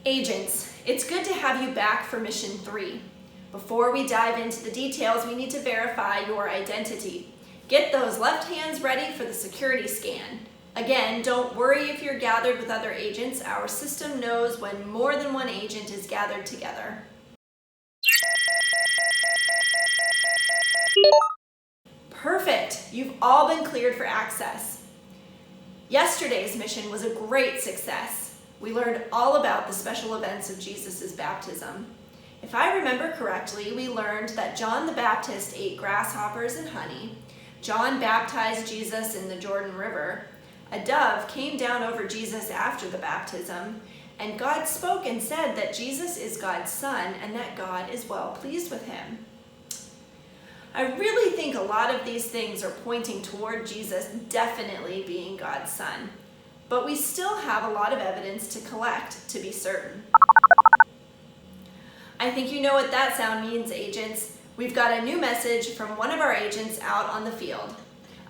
Agents, it's good to have you back for Mission 3. Before we dive into the details, we need to verify your identity. Get those left hands ready for the security scan. Again, don't worry if you're gathered with other agents. Our system knows when more than one agent is gathered together. Perfect! You've all been cleared for access. Yesterday's mission was a great success. We learned all about the special events of Jesus' baptism. If I remember correctly, we learned that John the Baptist ate grasshoppers and honey. John baptized Jesus in the Jordan River. A dove came down over Jesus after the baptism, and God spoke and said that Jesus is God's son and that God is well pleased with him. I really think a lot of these things are pointing toward Jesus definitely being God's son, but we still have a lot of evidence to collect to be certain. I think you know what that sound means, agents. We've got a new message from one of our agents out on the field.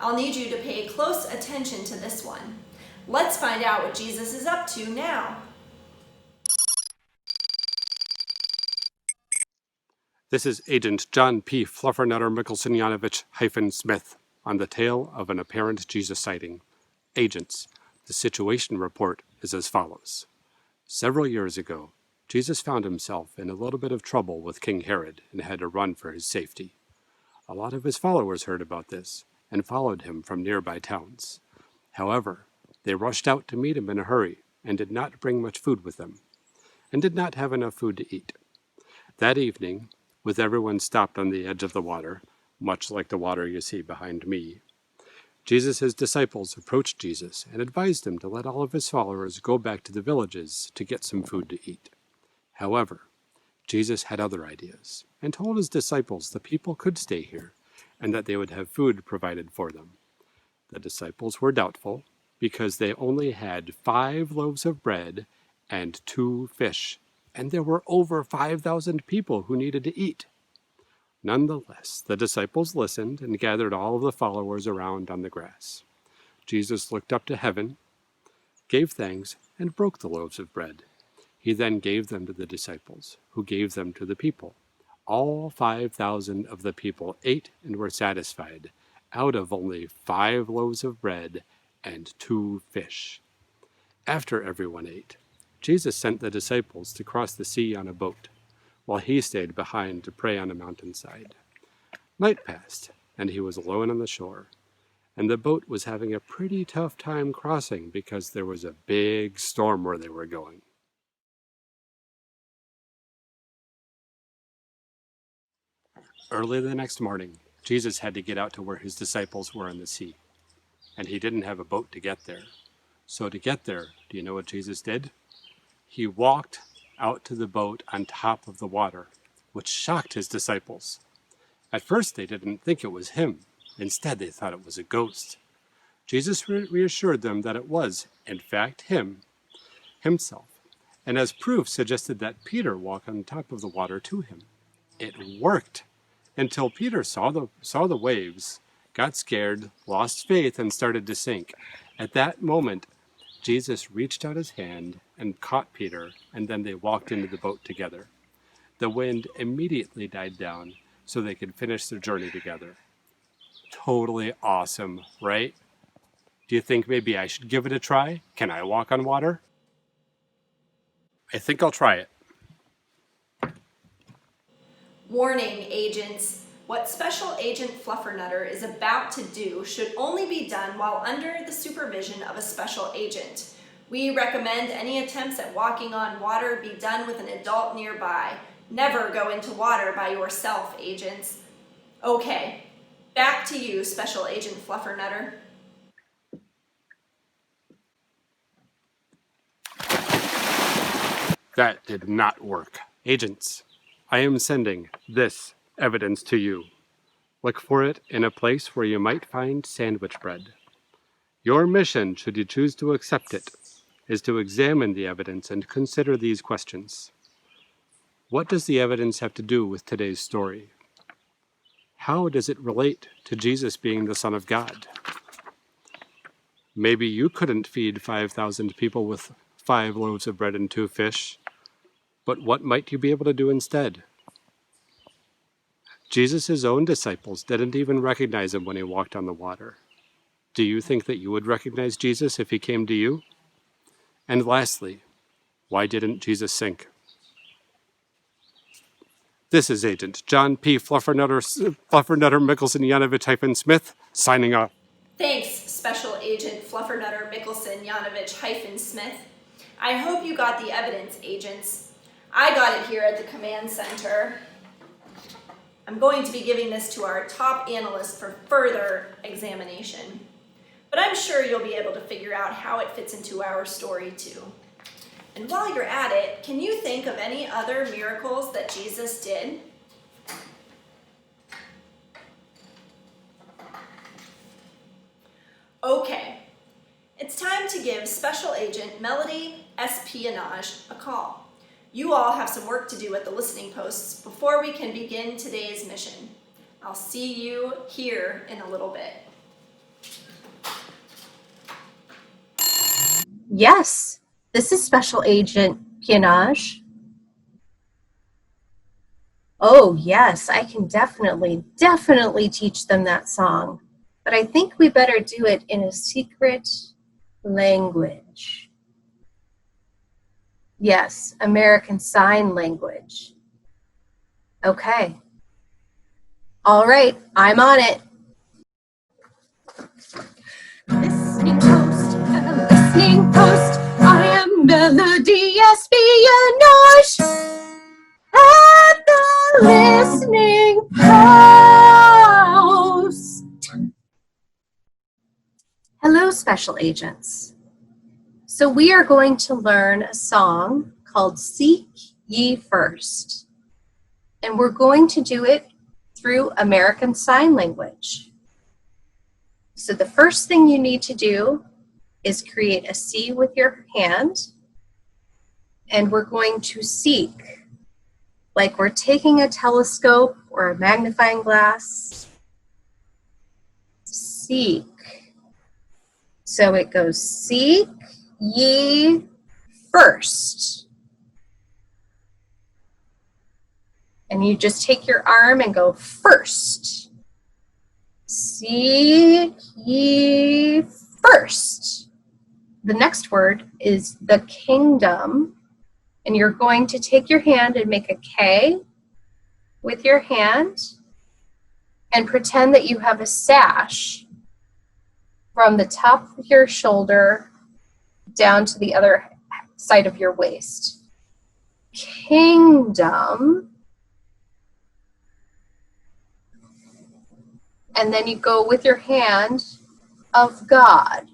I'll need you to pay close attention to this one. Let's find out what Jesus is up to now. This is Agent John P. Fluffernutter Mickelson-Yanovich-Smith on the tale of an apparent Jesus sighting. Agents, the situation report is as follows. Several years ago, Jesus found himself in a little bit of trouble with King Herod and had to run for his safety. A lot of his followers heard about this and followed him from nearby towns. However, they rushed out to meet him in a hurry and did not bring much food with them, and did not have enough food to eat. That evening, with everyone stopped on the edge of the water, much like the water you see behind me, Jesus' disciples approached Jesus and advised him to let all of his followers go back to the villages to get some food to eat. However, Jesus had other ideas and told his disciples the people could stay here and that they would have food provided for them. The disciples were doubtful because they only had 5 loaves of bread and 2 fish, and there were over 5,000 people who needed to eat. Nonetheless, the disciples listened and gathered all of the followers around on the grass. Jesus looked up to heaven, gave thanks, and broke the loaves of bread. He then gave them to the disciples, who gave them to the people. All 5,000 of the people ate and were satisfied, out of only 5 loaves of bread and 2 fish. After everyone ate, Jesus sent the disciples to cross the sea on a boat, while he stayed behind to pray on a mountainside. Night passed, and he was alone on the shore, and the boat was having a pretty tough time crossing because there was a big storm where they were going. Early the next morning, Jesus had to get out to where his disciples were in the sea, and he didn't have a boat to get there. So to get there, do you know what Jesus did? He walked out to the boat on top of the water, which shocked his disciples. At first, they didn't think it was him. Instead, they thought it was a ghost. Jesus reassured them that it was, in fact, himself, and as proof suggested that Peter walk on top of the water to him. It worked, until Peter saw the waves, got scared, lost faith, and started to sink. At that moment, Jesus reached out his hand and caught Peter, and then they walked into the boat together. The wind immediately died down so they could finish their journey together. Totally awesome, right? Do you think maybe I should give it a try? Can I walk on water? I think I'll try it. Warning, agents. What Special Agent Fluffernutter is about to do should only be done while under the supervision of a special agent. We recommend any attempts at walking on water be done with an adult nearby. Never go into water by yourself, agents. Okay, back to you, Special Agent Fluffernutter. That did not work. Agents, I am sending this evidence to you. Look for it in a place where you might find sandwich bread. Your mission, should you choose to accept it, is to examine the evidence and consider these questions. What does the evidence have to do with today's story? How does it relate to Jesus being the Son of God? Maybe you couldn't feed 5,000 people with 5 loaves of bread and 2 fish, but what might you be able to do instead? Jesus' own disciples didn't even recognize him when he walked on the water. Do you think that you would recognize Jesus if he came to you? And lastly, why didn't Jesus sink? This is Agent John P. Fluffernutter Mickelson Yanovich Smith signing off. Thanks, Special Agent Fluffernutter Mickelson Yanovich Smith. I hope you got the evidence, agents. I got it here at the command center. I'm going to be giving this to our top analyst for further examination. But I'm sure you'll be able to figure out how it fits into our story too. And while you're at it, can you think of any other miracles that Jesus did? Okay, it's time to give Special Agent Melody Espionage a call. You all have some work to do at the listening posts before we can begin today's mission. I'll see you here in a little bit. Yes, this is Special Agent Espionage. Oh, yes, I can definitely teach them that song. But I think we better do it in a secret language. Yes, American Sign Language. Okay. All right, I'm on it. Listening post, listening post. I am Melody Espionage at the listening post. Hello, Special Agents. So we are going to learn a song called Seek Ye First. And we're going to do it through American Sign Language. So the first thing you need to do is create a C with your hand. And we're going to seek, like we're taking a telescope or a magnifying glass. Seek. So it goes, seek ye first. And you just take your arm and go first. Seek ye first. The next word is the kingdom. And you're going to take your hand and make a K with your hand and pretend that you have a sash from the top of your shoulder down to the other side of your waist. Kingdom. And then you go with your hand of God.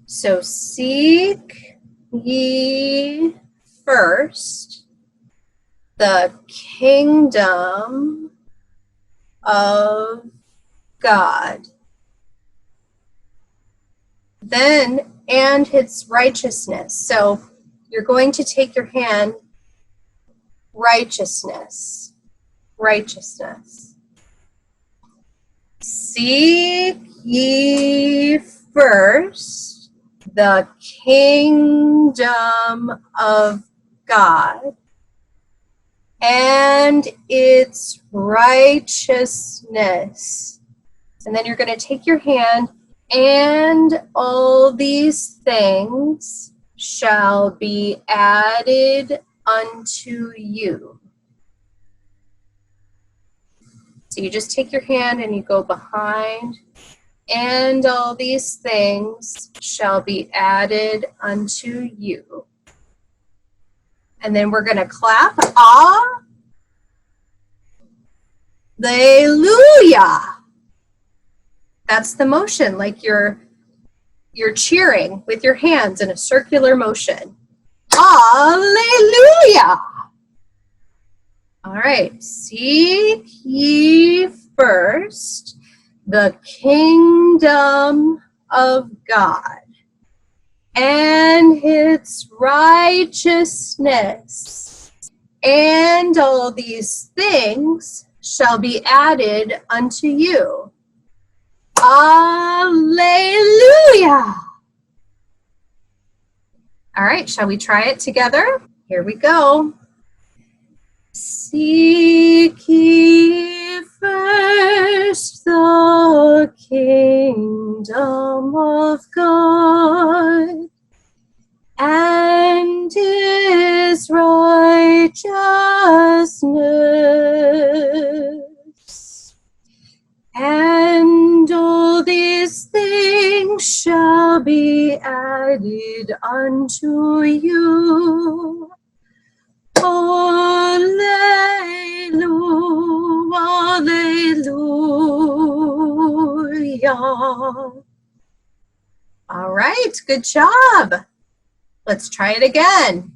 So seek ye first the kingdom of God. Then, and its righteousness. So you're going to take your hand, righteousness, righteousness. Seek ye first the kingdom of God and its righteousness. And then you're going to take your hand, and all these things shall be added unto you. So you just take your hand and you go behind, and all these things shall be added unto you. And then we're going to clap. Hallelujah. That's the motion, like you're cheering with your hands in a circular motion. Hallelujah. All right. Seek ye first the kingdom of God and its righteousness, and all these things shall be added unto you. Amen. Hallelujah. All right, shall we try it together? Here we go. Seek ye first the kingdom of God and his righteousness, and all these things shall be added unto you. Hallelujah, hallelujah. All right, good job. Let's try it again.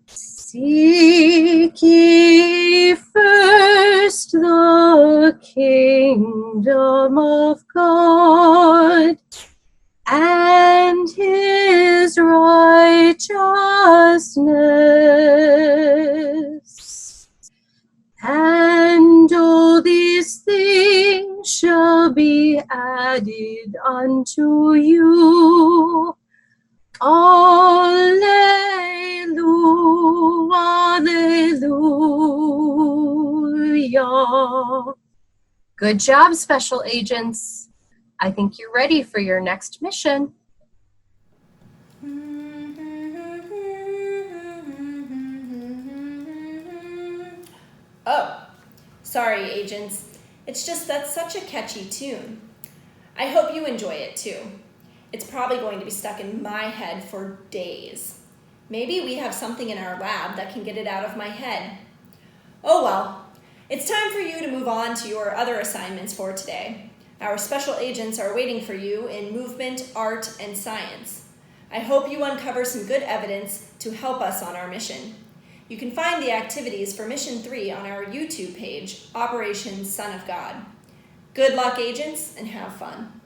Seek ye first the kingdom of God and his righteousness, and all these things shall be added unto you. Hallelujah, hallelujah. Good job, special agents. I think you're ready for your next mission. Oh, sorry, agents. It's just that's such a catchy tune. I hope you enjoy it too. It's probably going to be stuck in my head for days. Maybe we have something in our lab that can get it out of my head. Oh well, it's time for you to move on to your other assignments for today. Our special agents are waiting for you in movement, art, and science. I hope you uncover some good evidence to help us on our mission. You can find the activities for Mission 3 on our YouTube page, Operation Son of God. Good luck, agents, and have fun.